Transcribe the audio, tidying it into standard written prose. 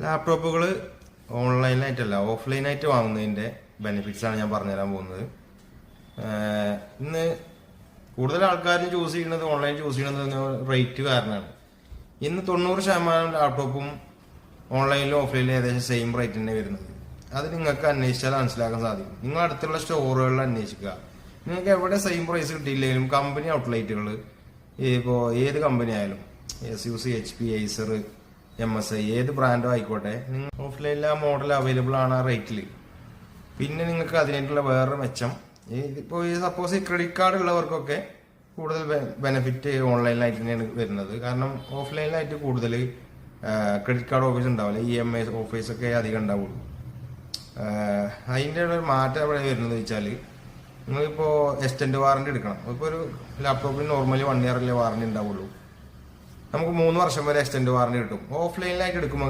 ലാപ്ടോപ്പുകൾ ഓൺലൈനായിട്ടല്ല ഓഫ്ലൈനായിട്ട് വാങ്ങുന്നതിൻ്റെ ബെനിഫിറ്റ്സ് ആണ് ഞാൻ പറഞ്ഞുതരാൻ പോകുന്നത്. ഇന്ന് കൂടുതൽ ആൾക്കാരും ചൂസ് ചെയ്യുന്നത് ഓൺലൈൻ ചൂസ് ചെയ്യുന്നത് റേറ്റ് കാരണമാണ്. ഇന്ന് 90% ലാപ്ടോപ്പും ഓൺലൈനിലും ഓഫ്ലൈനിലും ഏകദേശം സെയിം റേറ്റ് തന്നെ വരുന്നത്. അത് നിങ്ങൾക്ക് അന്വേഷിച്ചാൽ മനസ്സിലാക്കാൻ സാധിക്കും. നിങ്ങൾ അടുത്തുള്ള സ്റ്റോറുകളിൽ അന്വേഷിക്കുക. നിങ്ങൾക്ക് എവിടെ സെയിം പ്രൈസ് കിട്ടിയില്ലെങ്കിലും കമ്പനി ഔട്ട്ലെറ്റുകൾ ഇപ്പോൾ ഏത് കമ്പനി ആയാലും SUC, HP, Acer, MSI ഏത് ബ്രാൻഡോ ആയിക്കോട്ടെ, നിങ്ങൾ ഓഫ്ലൈനിൽ ആ മോഡൽ അവൈലബിൾ ആണ് ആ റേറ്റിൽ. പിന്നെ നിങ്ങൾക്ക് അതിനായിട്ടുള്ള വേറൊരു മെച്ചം, ഇപ്പോൾ സപ്പോസ് ഈ ക്രെഡിറ്റ് കാർഡ് ഉള്ളവർക്കൊക്കെ കൂടുതൽ ബെനിഫിറ്റ് ഓൺലൈനിലായിട്ട് തന്നെയാണ് വരുന്നത്. കാരണം ഓഫ്ലൈനിലായിട്ട് കൂടുതൽ ക്രെഡിറ്റ് കാർഡ് ഓഫീസ് ഉണ്ടാവില്ല, EMI ഓഫീസൊക്കെ അധികം ഉണ്ടാവുള്ളൂ. അതിൻ്റെ ഒരു മാറ്റം എവിടെ വരുന്നത് വെച്ചാൽ, നിങ്ങളിപ്പോൾ എക്സ്റ്റൻഡ് വാറണ്ടി എടുക്കണം. ഇപ്പോൾ ഒരു ലാപ്ടോപ്പിന് നോർമലി 1 ഇയർ വാറണ്ടി ഉണ്ടാവുള്ളൂ. നമുക്ക് 3 വർഷം വരെ എക്സ്റ്റൻഡ് വാറണ്ടി കിട്ടും. ഓഫ്ലൈനിലായിട്ട് എടുക്കുമ്പോൾ